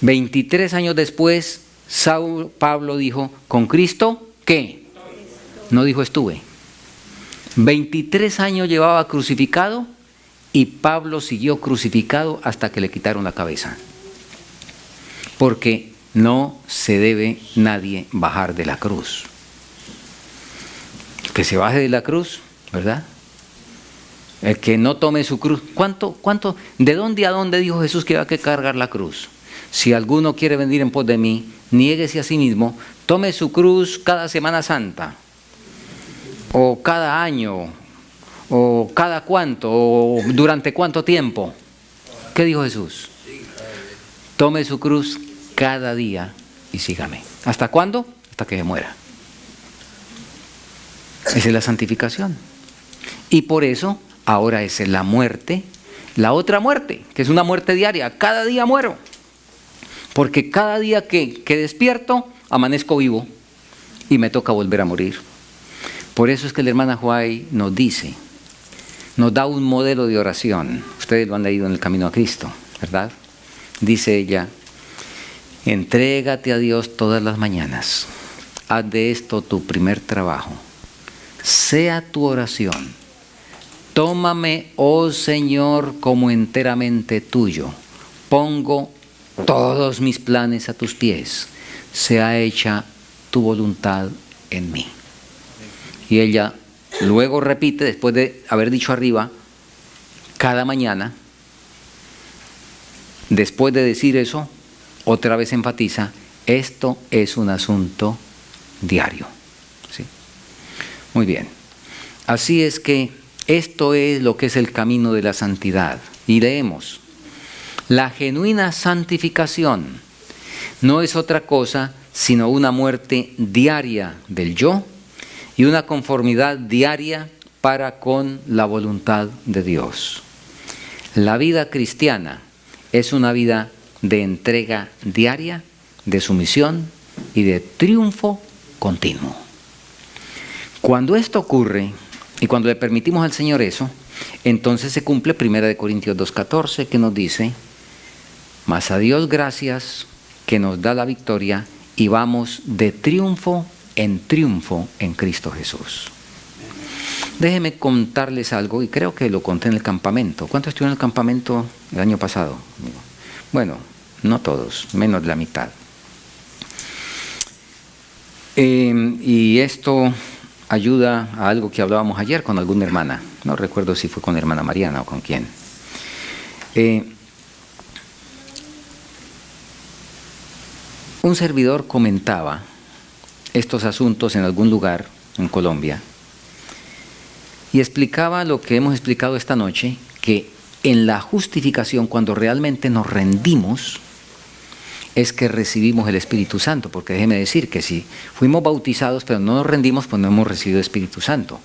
23 años después, Pablo dijo, ¿con Cristo qué? No dijo estuve. 23 años llevaba crucificado y Pablo siguió crucificado hasta que le quitaron la cabeza. Porque no se debe nadie bajar de la cruz. Que se baje de la cruz, ¿verdad? El que no tome su cruz. ¿De dónde a dónde dijo Jesús que había que cargar la cruz? Si alguno quiere venir en pos de mí, niéguese a sí mismo, tome su cruz cada Semana Santa, o cada año, o cada cuánto, o durante cuánto tiempo. ¿Qué dijo Jesús? Tome su cruz cada día y sígame. ¿Hasta cuándo? Hasta que se muera. Esa es la santificación. Y por eso ahora es la muerte, la otra muerte, que es una muerte diaria. Cada día muero. Porque cada día que despierto, amanezco vivo y me toca volver a morir. Por eso es que la hermana Huay nos dice, nos da un modelo de oración. Ustedes lo han leído en el Camino a Cristo, ¿verdad? Dice ella, entrégate a Dios todas las mañanas. Haz de esto tu primer trabajo. Sea tu oración. Tómame, oh Señor, como enteramente tuyo. Pongo todos mis planes a tus pies. Sea hecha tu voluntad en mí. Y ella luego repite, después de haber dicho arriba, cada mañana, después de decir eso, otra vez enfatiza, esto es un asunto diario. ¿Sí? Muy bien. Así es que esto es lo que es el camino de la santidad. Y leemos, la genuina santificación no es otra cosa sino una muerte diaria del yo y una conformidad diaria para con la voluntad de Dios. La vida cristiana es una vida de entrega diaria, de sumisión y de triunfo continuo. Cuando esto ocurre y cuando le permitimos al Señor eso, entonces se cumple 1 Corintios 2:14, que nos dice: mas a Dios gracias, que nos da la victoria y vamos de triunfo en Cristo Jesús. Déjenme contarles algo, y creo que lo conté en el campamento. ¿Cuántos estuvieron en el campamento el año pasado? Bueno, no todos, menos de la mitad. Y esto ayuda a algo que hablábamos ayer con alguna hermana. No recuerdo si fue con la hermana Mariana o con quién. Un servidor comentaba estos asuntos en algún lugar en Colombia y explicaba lo que hemos explicado esta noche, que en la justificación, cuando realmente nos rendimos, es que recibimos el Espíritu Santo, porque déjeme decir que si fuimos bautizados pero no nos rendimos, pues no hemos recibido el Espíritu Santo.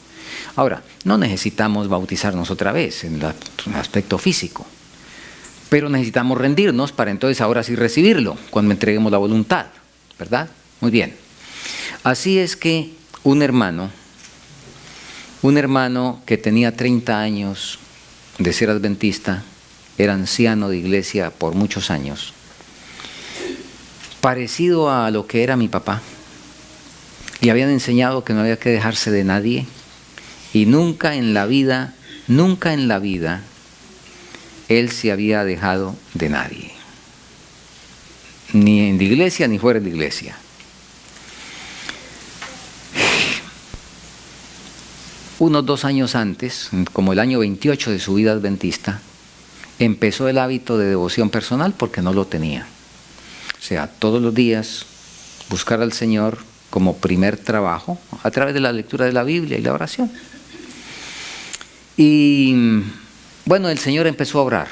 Ahora, no necesitamos bautizarnos otra vez en el aspecto físico, pero necesitamos rendirnos para entonces ahora sí recibirlo, cuando entreguemos la voluntad, ¿verdad? Muy bien. Así es que un hermano que tenía 30 años de ser adventista, era anciano de iglesia por muchos años, parecido a lo que era mi papá, y habían enseñado que no había que dejarse de nadie, y nunca en la vida, él se había dejado de nadie, ni en la iglesia ni fuera de la iglesia. Unos 2 años antes, como el año 28 de su vida adventista, empezó el hábito de devoción personal porque no lo tenía. O sea, todos los días buscar al Señor como primer trabajo a través de la lectura de la Biblia y la oración. Y bueno, el Señor empezó a orar.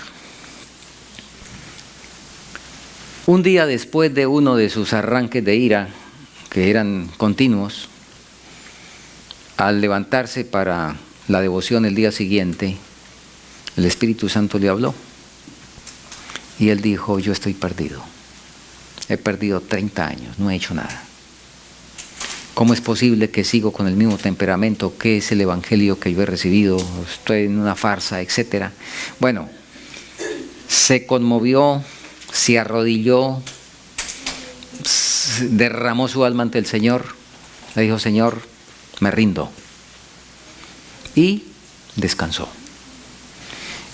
Un día después de uno de sus arranques de ira, que eran continuos, al levantarse para la devoción el día siguiente, el Espíritu Santo le habló. Y él dijo: yo estoy perdido. He perdido 30 años, no he hecho nada. ¿Cómo es posible que sigo con el mismo temperamento? ¿Qué es el evangelio que yo he recibido? Estoy en una farsa, etcétera. Bueno, se conmovió, se arrodilló, derramó su alma ante el Señor, le dijo: Señor, me rindo. Y descansó.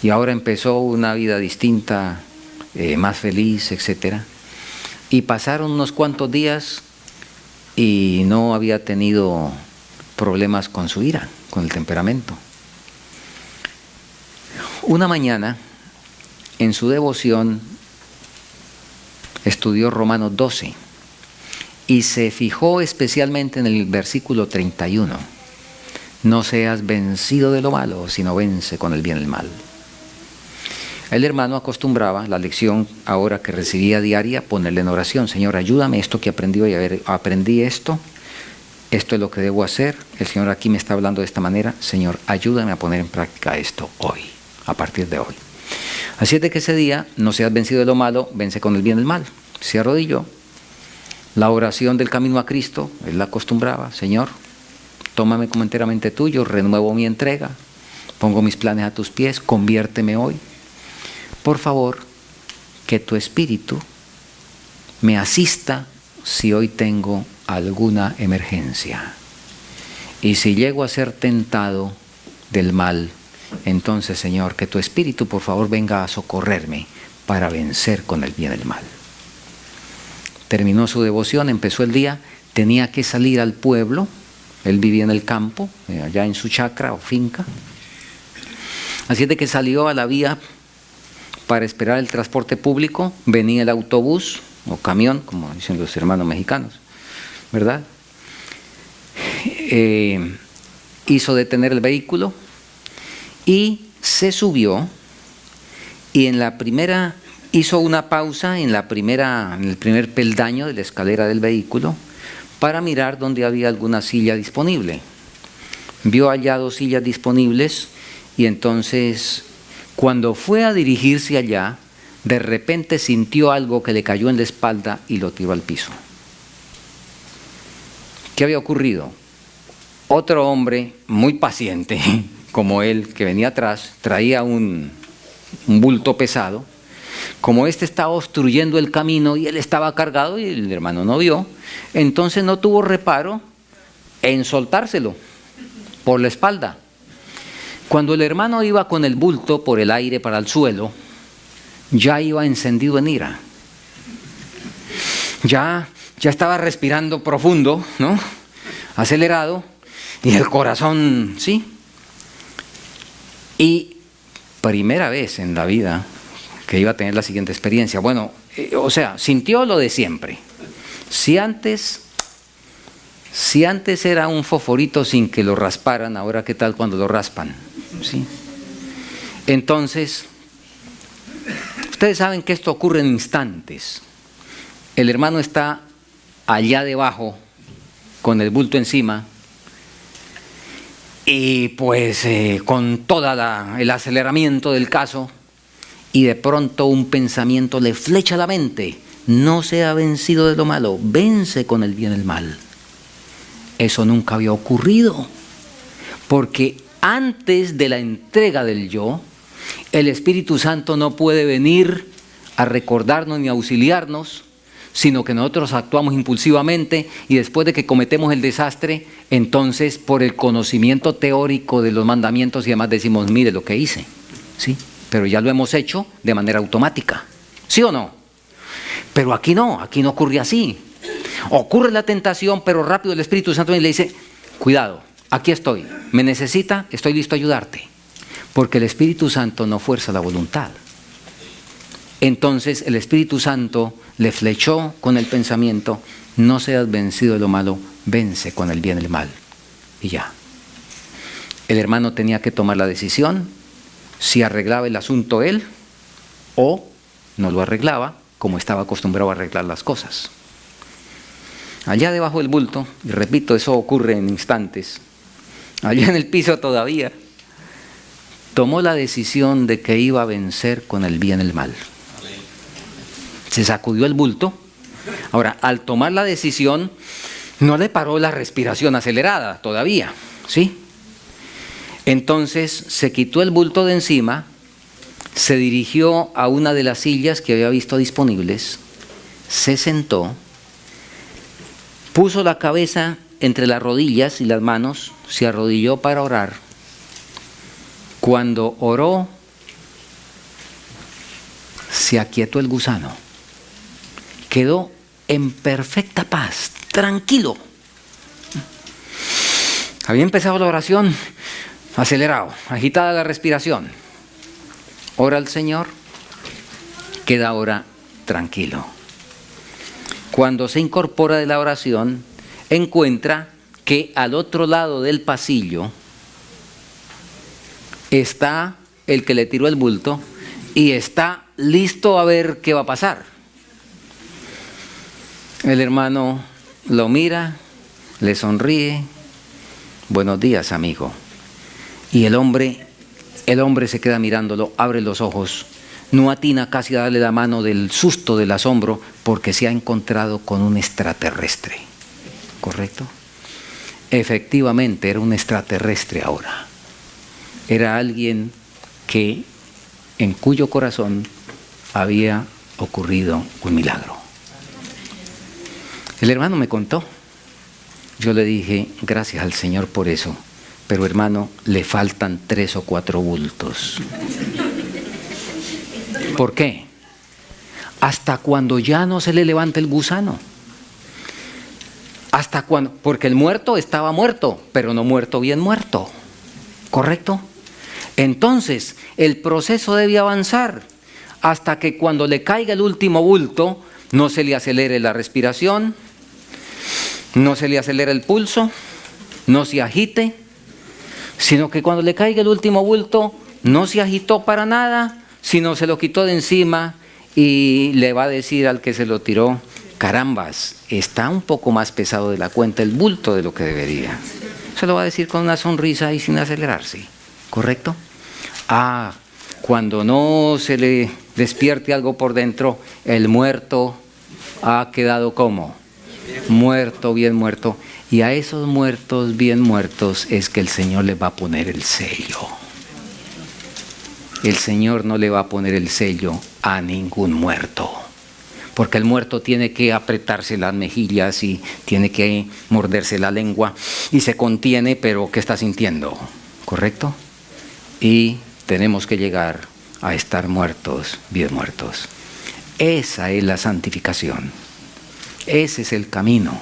Y ahora empezó una vida distinta, más feliz, etcétera. Y pasaron unos cuantos días y no había tenido problemas con su ira, con el temperamento. Una mañana, en su devoción, estudió Romanos 12 y se fijó especialmente en el versículo 31. No seas vencido de lo malo, sino vence con el bien el mal. El hermano acostumbraba la lección ahora que recibía diaria, ponerle en oración: Señor, ayúdame, esto que aprendí hoy, aprendí esto es lo que debo hacer, el Señor aquí me está hablando de esta manera, Señor, ayúdame a poner en práctica esto hoy, a partir de hoy. Así es de que ese día, no seas vencido de lo malo, vence con el bien el mal. Se arrodilló. La oración del camino a Cristo, él la acostumbraba: Señor, tómame como enteramente tuyo, renuevo mi entrega, pongo mis planes a tus pies, conviérteme hoy. Por favor, que tu Espíritu me asista si hoy tengo alguna emergencia. Y si llego a ser tentado del mal, entonces, Señor, que tu Espíritu, por favor, venga a socorrerme para vencer con el bien el mal. Terminó su devoción, empezó el día, tenía que salir al pueblo. Él vivía en el campo, allá en su chacra o finca. Así es de que salió a la vía para esperar el transporte público. Venía el autobús o camión, como dicen los hermanos mexicanos, ¿verdad? Hizo detener el vehículo y se subió, y hizo una pausa en el primer peldaño de la escalera del vehículo para mirar dónde había alguna silla disponible. vio allá 2 sillas disponibles y entonces cuando fue a dirigirse allá, de repente sintió algo que le cayó en la espalda y lo tiró al piso. ¿Qué había ocurrido? Otro hombre muy paciente, como él, que venía atrás, traía un bulto pesado. Como este estaba obstruyendo el camino y él estaba cargado y el hermano no vio, entonces no tuvo reparo en soltárselo por la espalda. Cuando el hermano iba con el bulto por el aire para el suelo, ya iba encendido en ira. Ya estaba respirando profundo, ¿no? Acelerado, y el corazón, ¿sí? Y primera vez en la vida que iba a tener la siguiente experiencia. Bueno, sintió lo de siempre. Si antes era un fosforito sin que lo rasparan, ahora qué tal cuando lo raspan, ¿sí? Entonces, ustedes saben que esto ocurre en instantes. El hermano está allá debajo con el bulto encima y pues con todo el aceleramiento del caso, y de pronto un pensamiento le flecha la mente: no sea vencido de lo malo, vence con el bien el mal. Eso nunca había ocurrido, porque antes de la entrega del yo, el Espíritu Santo no puede venir a recordarnos ni a auxiliarnos, sino que nosotros actuamos impulsivamente y después de que cometemos el desastre, entonces por el conocimiento teórico de los mandamientos y demás decimos: mire lo que hice, ¿sí? Pero ya lo hemos hecho de manera automática, ¿sí o no? Pero aquí no ocurre así. Ocurre la tentación, pero rápido el Espíritu Santo le dice: cuidado, aquí estoy, me necesita, estoy listo a ayudarte. Porque el Espíritu Santo no fuerza la voluntad. Entonces el Espíritu Santo le flechó con el pensamiento: no seas vencido de lo malo, vence con el bien el mal. Y ya. El hermano tenía que tomar la decisión si arreglaba el asunto él o no lo arreglaba como estaba acostumbrado a arreglar las cosas. Allá debajo del bulto, y repito, eso ocurre en instantes, allá en el piso todavía, tomó la decisión de que iba a vencer con el bien el mal. Se sacudió el bulto. Ahora, al tomar la decisión, no le paró la respiración acelerada todavía, ¿sí? Entonces se quitó el bulto de encima, se dirigió a una de las sillas que había visto disponibles, se sentó, puso la cabeza entre las rodillas y las manos, se arrodilló para orar. Cuando oró, se aquietó el gusano. Quedó en perfecta paz, tranquilo. Había empezado la oración acelerado, agitada la respiración. Ora al Señor, queda ahora tranquilo. Cuando se incorpora de la oración, encuentra que al otro lado del pasillo está el que le tiró el bulto y está listo a ver qué va a pasar. El hermano lo mira, le sonríe: buenos días, amigo. Y el hombre se queda mirándolo, abre los ojos, no atina casi a darle la mano del susto, del asombro, porque se ha encontrado con un extraterrestre. ¿Correcto? Efectivamente, era un extraterrestre ahora. Era alguien en cuyo corazón había ocurrido un milagro. El hermano me contó. Yo le dije: gracias al Señor por eso. Pero hermano, le faltan 3 o 4 bultos. ¿Por qué? Hasta cuando ya no se le levanta el gusano. Hasta cuando, porque el muerto estaba muerto, pero no muerto bien muerto. ¿Correcto? Entonces, el proceso debe avanzar hasta que cuando le caiga el último bulto, no se le acelere la respiración, no se le acelere el pulso, no se agite, sino que cuando le caiga el último bulto, no se agitó para nada, sino se lo quitó de encima y le va a decir al que se lo tiró: carambas, está un poco más pesado de la cuenta el bulto de lo que debería. Se lo va a decir con una sonrisa y sin acelerarse, ¿correcto? Cuando no se le despierte algo por dentro, el muerto ha quedado como muerto, bien muerto. Y a esos muertos, bien muertos, es que el Señor les va a poner el sello. El Señor no le va a poner el sello a ningún muerto. Porque el muerto tiene que apretarse las mejillas y tiene que morderse la lengua y se contiene, pero ¿qué está sintiendo? ¿Correcto? Y tenemos que llegar a estar muertos, bien muertos. Esa es la santificación. Ese es el camino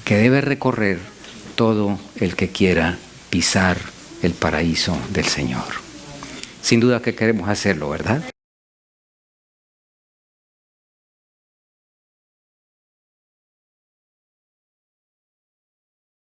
que debe recorrer todo el que quiera pisar el paraíso del Señor. Sin duda que queremos hacerlo, ¿verdad?